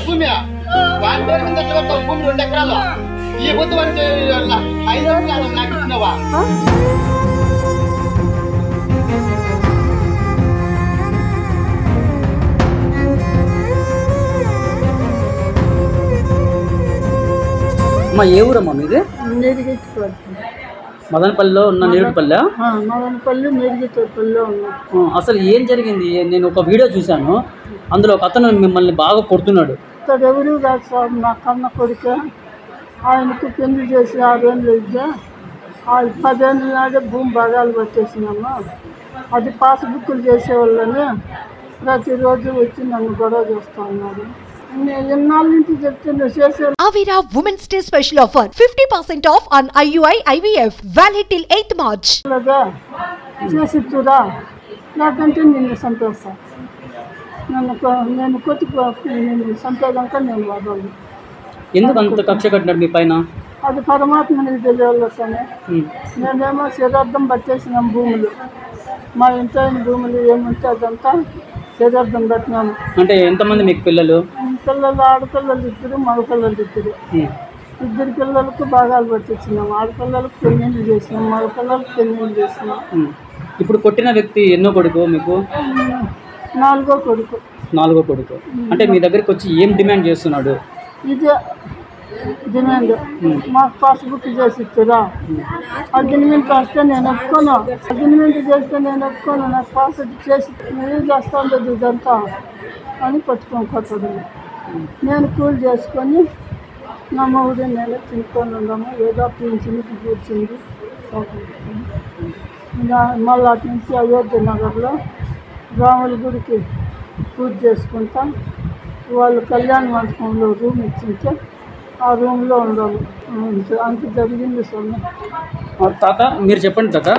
భూమి వాని పేరు మీద భూమి 2 ఎకరాలు ఈ బుద్ధి అంటే 5 ఎకరాలు నాకు ఇచ్చినవా? అమ్మా ఏ ఊరమ్మా మీది? మదనపల్లిలో ఉన్న నేరుడుపల్లి. మదనపల్లి నేరుగితోపల్లిలో ఉన్నా. అసలు ఏం జరిగింది? నేను ఒక వీడియో చూశాను, అందులో ఒక అతను మిమ్మల్ని బాగా కొడుతున్నాడు. ఇక్కడ ఎవరు కాదు సార్, నా కన్న కొడుకు. ఆయనకు పెళ్లి చేసి 6 ఏళ్ళు అయితే 10 ఏళ్ళ నాడే భూమి భాగాలు పట్టేసినాము. అది పాస్బుక్లు చేసేవాళ్ళని ప్రతిరోజు వచ్చి నన్ను గొడవ చేస్తూ ఉన్నారు. Avira Women's Day special offer 50% off on IUI IVF valid till 8th March. చేసిరా నాకంటే నిన్ను సంతోషం. నేను నేను సంతోషంగా నేను వాడాలి. ఎందుకు అంత కక్ష కట్టినాడు మీ పైన? అది పరమాత్మనికి తెలియాలి సార్. నేనేమో శరీరార్థం పట్టేసినాం భూములు, మా ఇంట్లో భూములు ఏముంటే అదంతా శరీరార్థం పట్టినాము. అంటే ఎంతమంది మీకు పిల్లలు? పిల్లలు ఆడపిల్లలు 2, మగపిల్లలు 2. 2 పిల్లలకు భాగాలు పట్టించినాం. ఆడపిల్లలకు పెళ్ళిళ్ళు చేసినాం, మగపిల్లలకు పెళ్ళిళ్ళు చేసినాం. ఇప్పుడు కొట్టిన వ్యక్తి ఎన్నో కొడుకు మీకు? 4వ కొడుకు. 4వ కొడుకు. అంటే మీ దగ్గరికి వచ్చి ఏం డిమాండ్ చేస్తున్నాడు? ఇదే డిమాండ్, మాకు పాస్బుక్ చేసి ఇచ్చారా? అగ్రిమెంట్ వస్తే నేను ఒప్పుకోను, అగ్రిమెంట్ చేస్తే నేను ఒప్పుకోను, నాకు పాస్బుక్ చేసి నేను చేస్తాను ఇదంతా అని కొట్టడం. నేను కూలి చేసుకొని నా మూడు నెలలు తినుకొని ఉన్నాము. ఏదో పింఛన్కి కూర్చుంది. మళ్ళీ అటు నుంచి అయోధ్య నగర్లో రాముల గుడికి పూజ చేసుకుంటాం. వాళ్ళు కళ్యాణ మండపంలో రూమ్ ఇచ్చింటే ఆ రూమ్లో ఉండాలి. అంత జరిగింది స్వామి. తాత మీరు చెప్పండి తాత.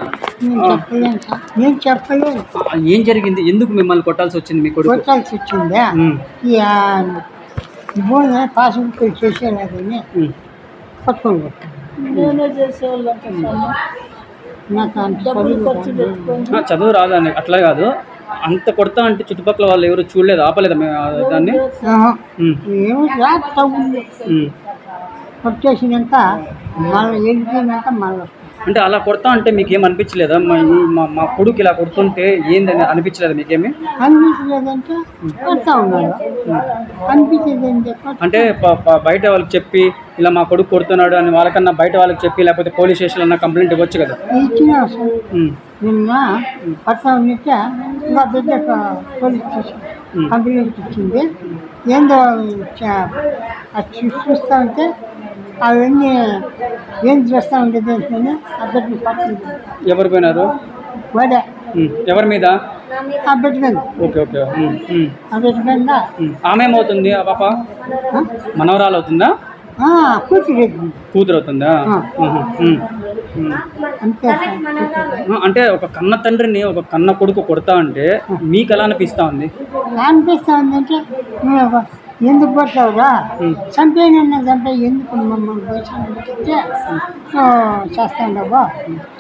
నేను చెప్పలేను ఏం జరిగింది? ఎందుకు మిమ్మల్ని కొట్టాల్సి వచ్చింది? మీ కొడుకు కొట్టాల్సి వచ్చిందా? భూమి పాస్బుక్ చేసేలాగని పట్టుకోండి. నేనే చేసేవాళ్ళంట స్వామి. నాకు చదువు రాదా? అట్లా కాదు, అంత కొడతా అంటే చుట్టుపక్కల వాళ్ళు ఎవరు చూడలేదు, ఆపలేదా దాన్ని? వచ్చేసినాక మళ్ళీ వెళ్ళిపోయినాక మళ్ళీ అంటే అలా కొడతా అంటే మీకు ఏం అనిపించలేదా? మా కొడుకు ఇలా కొడుతుంటే ఏందని అనిపించలేదా మీకేమి? అనిపించలేదంటే కొడతా ఉన్నాడు. అనిపించేది అంటే బయట వాళ్ళకి చెప్పి ఇలా మా కొడుకు కొడుతున్నాడు అని వాళ్ళకన్నా బయట వాళ్ళకి చెప్పి, లేకపోతే పోలీస్ స్టేషన్ అన్న కంప్లైంట్ ఇవ్వచ్చు కదా? ఇచ్చిన నిన్న పడతా ఉన్నట్టే ఇంకా పెద్ద పోలీస్ స్టేషన్ కంప్లైంట్ ఇచ్చింది. ఏందో చూస్తూ ఉంటే అవన్నీ ఏం చేస్తూ ఉండేది అంటే అద్దెకి పడుతుంది. ఎవరు పోయినారు? వాడే. ఎవరి మీద? అద్దెకి మీద. Okay okay. అద్దెకి మీద. ఆమె ఏమవుతుంది? ఆ పాప మనవరాలు అవుతుందా? కూతురు అవుతుందా? అంటే ఒక కన్న తండ్రిని ఒక కన్న కొడుకు కొడతా అంటే మీకు ఎలా అనిపిస్తా ఉంది? అనిపిస్తా ఉంది అంటే ఎందుకు పట్టావురా, చంపేనన్నా చంపే, ఎందుకు మమ్మల్ని పోయితే చేస్తా ఉండవా,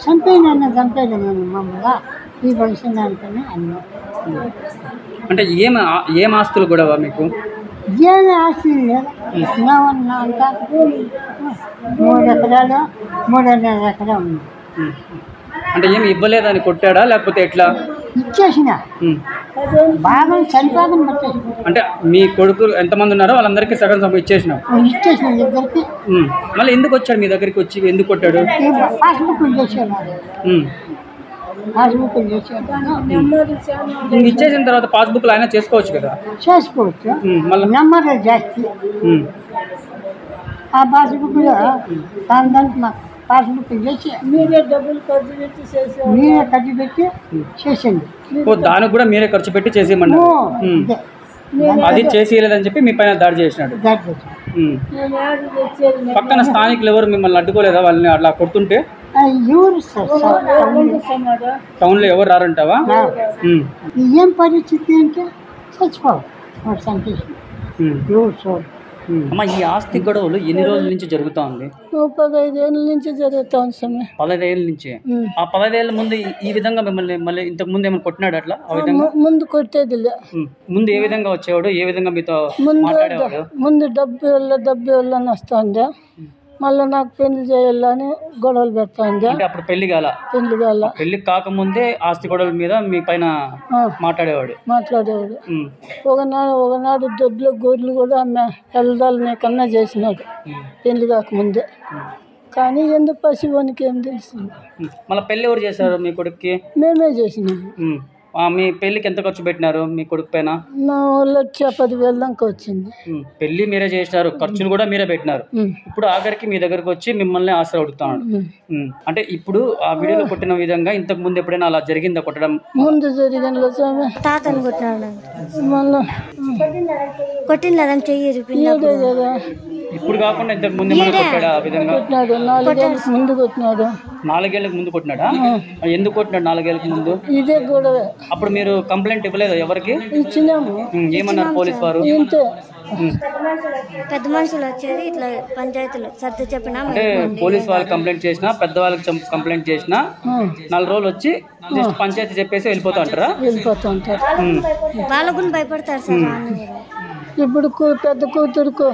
చంపేనన్నా చంపేది నేను మమ్మల్ని ఈ వయసు దానికనే అన్నా. అంటే ఏం ఆస్తులు కూడా మీకు? ఏమి ఆస్తి లేదు. అంతా 3 ఎకరాలు 3.5 ఎకరా ఉంది. అంటే ఏమి ఇవ్వలేదని కొట్టాడా లేకపోతే ఎట్లా? ఇచ్చేసిన బాగా చనిపోదని పట్టేసి. అంటే మీ కొడుకు ఎంతమంది ఉన్నారో వాళ్ళందరికీ సగం సగం ఇచ్చేసిన? ఇచ్చేసిన ఇద్దరికి. మళ్ళీ ఎందుకు వచ్చాడు మీ దగ్గరికి? వచ్చి ఎందుకు కొట్టాడు? పాస్బుక్ చేసేవాడు. పాస్బుక్ చేసేవాడు. ఇచ్చేసిన తర్వాత పాస్బుక్లు అయినా చేసుకోవచ్చు కదా? చేసుకోవచ్చు. మళ్ళీ నెంబర్ జాస్తి ఆ పాస్బుక్లో దానికి మాకు పాస్బుక్ చేసి మీరే డబ్బులు ఖర్చు పెట్టి చేసేది. మీరే ఖర్చు పెట్టి చేసేయండి. దానికి కూడా మీరే ఖర్చు పెట్టి చేసేయమన్నా? అది చేసేయలేదని చెప్పి మీ పైన దాడి చేసినాడు. పక్కన స్థానికులు ఎవరు మిమ్మల్ని అడ్డుకోలేదా? వాళ్ళని అట్లా కొడుతుంటే టౌన్లో ఎవరు రారంటావా? ఏం పరిస్థితి అంటే చచ్చిపోవాలి. అమ్మ ఈ ఆస్తి గొడవలు ఎన్ని రోజుల నుంచి జరుగుతా ఉంది? 15 ఏళ్ళ నుంచి జరుగుతుంది సమయం. 15 ఏళ్ళ నుంచి. ఆ 15 ఏళ్ళ ముందు ఈ విధంగా మిమ్మల్ని మళ్ళీ ఇంతకు ముందు ఏమైనా కొట్టినాడు అట్లా? ఆ విధంగా ముందు కొట్టేదిలే. ముందు ఏ విధంగా వచ్చేవాడు, ఏ విధంగా మీతో మాట్లాడేవాడు? ముందు డబ్బు వెళ్ళని వస్తుండే, మళ్ళీ నాకు పెళ్లి చేయాలని గొడవలు పెడతాండే. అంటే అప్పుడు పెళ్లి కాల? పెళ్లి కాకముందే ఆస్తి గొడవల మీద మీ పైన మాట్లాడేవాడు. ఒకనాడు దొడ్లో గొర్రెలు కూడా వెళ్ళదాలని కన్నా చేసినాడు పెళ్లి కాకముందే. కానీ ఎందుకు పసివానికి ఏం తెలిసింది. మళ్ళీ పెళ్లి ఎవరు చేశారు మీ కొడుక్కి? మేమే చేసినాము. మీ పెళ్లికి ఎంత ఖర్చు పెట్టినారు మీ కొడుకు పైన? నా వాళ్ళు వచ్చి 10,000 దాకా వచ్చింది. పెళ్లి మీరే చేసినారు, ఖర్చులు కూడా మీరే పెట్టినారు. ఇప్పుడు ఆఖరికి మీ దగ్గరకు వచ్చి మిమ్మల్ని ఆశ్రయ అడుగుతున్నాడు. అంటే ఇప్పుడు ఆ వీడియోలో కొట్టిన విధంగా ఇంతకు ముందు ఎప్పుడైనా అలా జరిగిందా కొట్టడం? ముందు జరిగిన తాతను కొట్టినాడు, మళ్ళీ కొట్టినదని చెయ్యి కదా. ఇప్పుడు కాకుండా ఇంతకు ముందు కొట్టాడా ఆ విధంగా? కొట్టినాడు, 4 ఏళ్ళకి ముందు కొట్టినాడు. 4 ఏళ్ళకి ముందు కొట్టినాడా? ఎందుకు కొట్టినాడు 4 ఏళ్ళకి ముందు? ఇదే గొడవే. అప్పుడు మీరు కంప్లైంట్ ఇవ్వలేదు ఎవరికి? ఇచ్చినాము. ఏమన్నారు పోలీస్ వారు? ఇంతే. పెద్ద మనుషులు వచ్చేది ఇట్లా పంచాయతీలో సర్ది చెప్పినా, అంటే పోలీస్ వాళ్ళకి కంప్లైంట్ చేసినా, పెద్దవాళ్ళకి కంప్లైంట్ చేసినా 4 రోజులు వచ్చి జస్ట్ పంచాయతీ చెప్పేసి వెళ్ళిపోతా ఉంటారా? వెళ్ళిపోతూ ఉంటారు. వాళ్ళకు కూడా భయపడతారు సార్. ఇప్పుడు పెద్ద కూతురుకు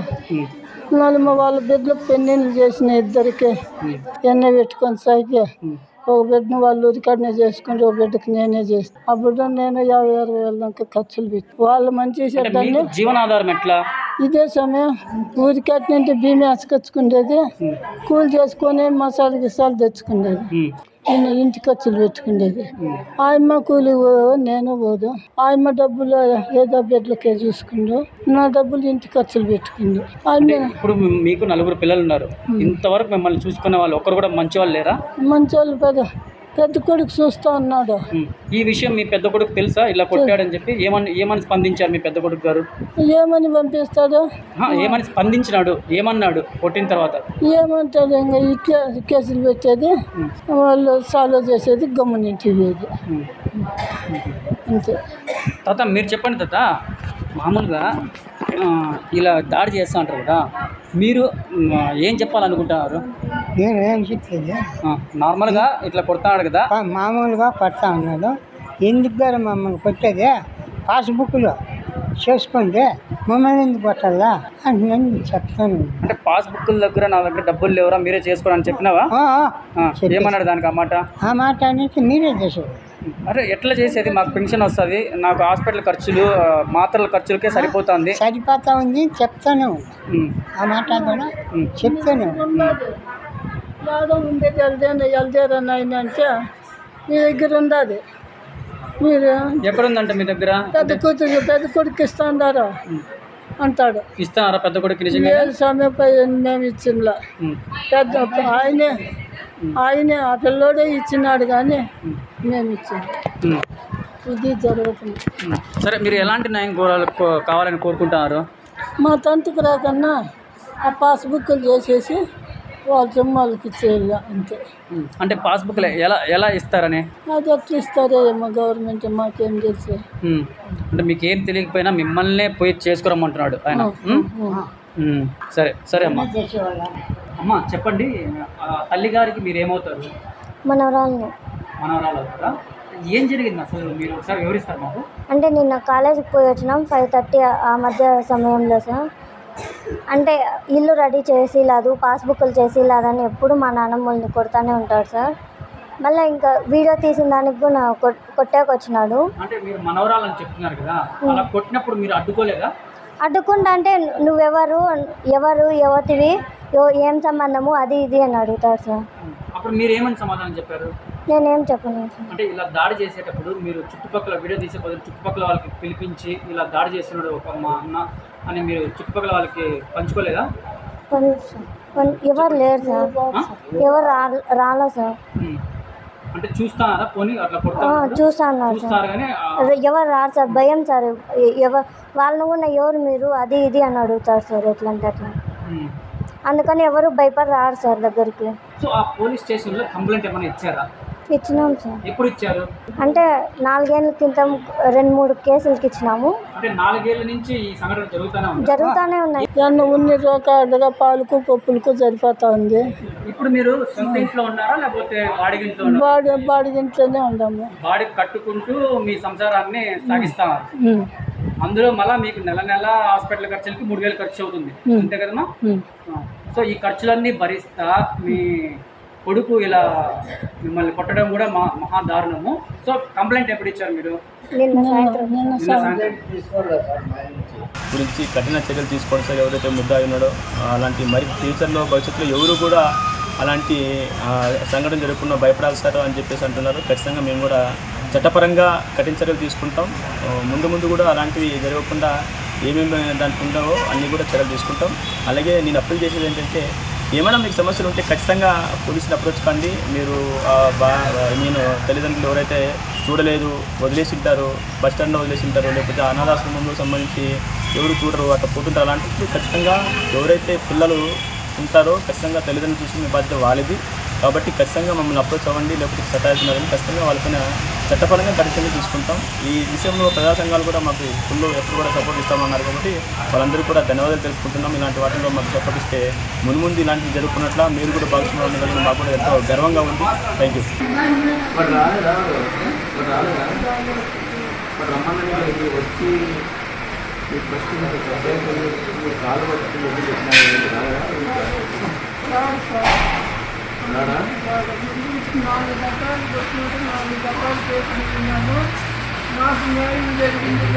వాళ్ళ బిడ్డలకు పెళ్ళిళ్ళు చేసిన ఇద్దరికి ఎన్న పెట్టుకొని సాగి ఒక బిడ్డను వాళ్ళు ఉరికాడనే చేసుకుంటే ఒక బిడ్డకి నేనే చేస్తాను. అప్పుడు నేను 50,000 దాకా ఖర్చులు పెట్టి వాళ్ళు మంచి చెడ్డాన్ని. జీవనాధారం ఎట్లా? ఇదే సమయం ఊరికట్నంటే బియ్యం వేసుకొచ్చుకునేది, కూలి చేసుకొని మసాలా గిసాలు తెచ్చుకునేది, నేను ఇంటి ఖర్చులు పెట్టుకునేది. ఆయమ్మ కూలి నేను పోదు, ఆయమ్మ డబ్బులు ఏదో బిడ్డలకే చూసుకుండు, నా డబ్బులు ఇంటి ఖర్చులు పెట్టుకుంది. ఇప్పుడు మీకు 4 పిల్లలు ఉన్నారు, ఇంతవరకు మిమ్మల్ని చూసుకునే వాళ్ళు ఒక్కరు కూడా మంచి వాళ్ళు లేరా? మంచి వాళ్ళు పెద్ద కొడుకు చూస్తా ఉన్నాడు. ఈ విషయం మీ పెద్ద కొడుకు తెలుసా ఇలా కొట్టాడని చెప్పి? ఏమని స్పందించారు మీ పెద్ద కొడుకు గారు? ఏమని పంపిస్తాడు? ఏమని స్పందించినాడు? ఏమన్నాడు కొట్టిన తర్వాత? ఏమంటాడు? ఇంకా ఇట్లా కేసులు పెట్టేది, వాళ్ళు సాల్వ్ చేసేది, గమ్మునింటి పోయేది, అంతే. తాత మీరు చెప్పండి తాత, మామూలుగా ఇలా దాడి చేస్తూ ఉంటారు కదా, మీరు ఏం చెప్పాలనుకుంటున్నారు? నేను ఏం చెప్పేది, నార్మల్గా ఇట్లా కొడతాడు కదా, మామూలుగా కొడతా ఉన్నాడు. ఎందుకు గారు మమ్మల్ని కొట్టేది? పాస్బుక్లో చేసుకోండి, మమ్మల్ని ఎందుకు కొట్టాలా అని నేను చెప్తాను. అంటే పాస్బుక్ దగ్గర నా దగ్గర డబ్బులు లేవరా మీరే చేసుకోవాలని చెప్పినావా? ఏమన్నాడు దానికి? ఆ మాట అనేది మీరే చేసేది. అరే ఎట్లా చేసేది? మాకు పెన్షన్ వస్తుంది, నాకు హాస్పిటల్ ఖర్చులు, మాత్రల ఖర్చులకే సరిపోతుంది. సరిపోతా ఉంది, చెప్తానే ఉంది. ఆ మాట కూడా చెప్తానే ఉంది. ఉండేది వెళ్తారని ఆయన అంటే మీ దగ్గర ఉండదు. మీరు ఎక్కడుందంటే మీ దగ్గర? పెద్ద కొడుకు ఇస్తాడారా అంటాడు. ఇస్తారా పెద్ద కొడుకు? నిజంగా సమయం మేము ఇచ్చిందా? పెద్ద ఆయనే ఆ పిల్లోడే ఇచ్చినాడు, కానీ మేము ఇచ్చాము. ఇది జరుగుతుంది. సరే, మీరు ఎలాంటి న్యాయం కావాలని కోరుకుంటున్నారు? మా తంతుకు రాకన్నా ఆ పాస్బుక్లు చేసేసి వాళ్ళ జమ్మాలకి ఇచ్చేయాలి, అంతే. అంటే పాస్బుక్ ఎలా ఇస్తారని? అది ఎట్లా ఇస్తారో ఏమో గవర్నమెంట్, మాకేం తెలుసు. అంటే మీకు ఏం తెలియకపోయినా మిమ్మల్నే పోయి చేసుకురమ్మంటున్నాడు ఆయన. సరే సరే అమ్మా. అమ్మ చెప్పండి, తల్లి గారికి మీరు ఏమవుతారు? మనవరాలు అవుతారా? ఏం జరిగింది అసలు మీరు ఒకసారి వివరిస్తారు మాకు? అంటే నిన్న కాలేజీకి పోయి వచ్చినాం 5:30 ఆ మధ్య సమయంలో సార్. అంటే ఇల్లు రెడీ చేసి లేదు, పాస్బుక్లు చేసి లేదని ఎప్పుడు మా నాన్నమ్మల్ని కొడతానే ఉంటాడు సార్. మళ్ళీ ఇంకా వీడియో తీసిన దానికి కూడా కొట్టాకొచ్చినాడు. అంటే మీరు మనవరాలని చెప్తున్నారు కదా, అలా కొట్టినప్పుడు మీరు అడ్డుకోలేదా? అడ్డుకుంటా అంటే నువ్వెవరు, యువతివి, ఏం సంబంధము, అది ఇది అని అడుగుతాడు సార్. అప్పుడు మీరు ఏమని సమాధానం చెప్పారు? నేనేం చెప్పను. అంటే ఇలా దాడి చేసేటప్పుడు మీరు చుట్టుపక్కల వీడియో తీసే బదులు చుట్టుపక్కల వాళ్ళకి పిలిపించి ఇలా దాడి చేస్తున్నాడు ఒక మా అన్న అని మీరు చుట్టుపక్కల వాళ్ళకి పంచుకోలేదా? ఎవరు లేరు సార్, ఎవరు రాలే సార్. అంటే చూస్తారా పోనీ అట్లా చూస్తాను సార్, ఎవరు రారు సార్, భయం సార్. వాళ్ళను కూడా ఎవరు మీరు, అది ఇది అని అడుగుతారు సార్, ఎట్లా అంటే అట్లా. అందుకని ఎవరు భయపడి రారు సార్ దగ్గరికి. సో ఆ పోలీస్ స్టేషన్లో కంప్లైంట్ ఏమైనా ఇచ్చారా? ఇచ్చినాం సార్. ఎప్పుడు ఇచ్చారు? అంటే 4 ఏళ్ళ క్రితం 2-3 కేసులకి ఇచ్చినాము. అంటే 4 ఏళ్ళ నుంచి ఈ సంఘటన జరుగుతూనే ఉన్నాయి. నన్ను ఉన్ని రోకాడుగా పాలకు పప్పులకు సరిపోతా ఉంది. ఇప్పుడు మీరు సొంత ఇంట్లో ఉన్నారా లేకపోతే బాడిగింట్లోనే ఉన్నాము. బాడీ కట్టుకుంటూ మీ సంసారాన్ని సాగిస్తున్నారు. అందులో మళ్ళీ మీకు నెల హాస్పిటల్ ఖర్చులకి 3,000 ఖర్చు అవుతుంది, అంతే కదమ్మా? సో ఈ ఖర్చులన్నీ భరిస్తా మీ కొడుకు ఇలా మిమ్మల్ని కొట్టడం కూడా మహా దారుణము. సో కంప్లైంట్ ఎప్పుడు ఇచ్చారు మీరు? గురించి కఠిన చర్యలు తీసుకోండి సార్. ఎవరైతే ముద్దాయి ఉన్నాడో అలాంటి మరి ఫ్యూచర్లో భవిష్యత్తులో ఎవరు కూడా అలాంటి సంఘటన జరగకుండా భయపడాలి సార్ అని చెప్పేసి అంటున్నారు. ఖచ్చితంగా మేము కూడా చట్టపరంగా కఠిన చర్యలు తీసుకుంటాం. ముందు కూడా అలాంటివి జరగకుండా ఏమేమి దానికి ఉండవో అన్నీ కూడా చర్యలు తీసుకుంటాం. అలాగే నేను అప్పీల్ చేసేది ఏంటంటే, ఏమైనా మీకు సమస్యలు ఉంటే ఖచ్చితంగా పోలీసుని అప్రోచ్ కండి. మీరు నేను తల్లిదండ్రులు ఎవరైతే చూడలేదు, వదిలేసి ఉంటారు, బస్ స్టాండ్లో వదిలేసి ఉంటారు, లేకపోతే అనాథాశ్రమంలో సంబంధించి ఎవరు చూడరు, అట్లా పోతుంటారు. అలాంటి ఖచ్చితంగా ఎవరైతే పిల్లలు ఉంటారో ఖచ్చితంగా తల్లిదండ్రులు చూసి మీ బాధ్యత వాళ్ళది. కాబట్టి ఖచ్చితంగా మమ్మల్ని అప్రోచ్ అవ్వండి. లేకపోతే సతాయిస్తున్నారని ఖచ్చితంగా వాళ్ళపైన చట్టపరంగా కఠినంగా తీసుకుంటాం. ఈ విషయంలో ప్రజా సంఘాలు కూడా మాకు ఫుల్ ఎప్పుడు కూడా సపోర్ట్ ఇస్తామన్నారు. కాబట్టి వాళ్ళందరూ కూడా ధన్యవాదాలు తెలుపుకుంటున్నాం. ఇలాంటి వాటిలో మాకు సపోర్ట్ ఇస్తే ముందు ఇలాంటివి జరుగుతున్నట్లా మీరు కూడా భాగస్వామ్యం కలిగిన మాకు కూడా ఎంతో గర్వంగా ఉంది. Thank you. నాకు న్యాయం జరిగింది.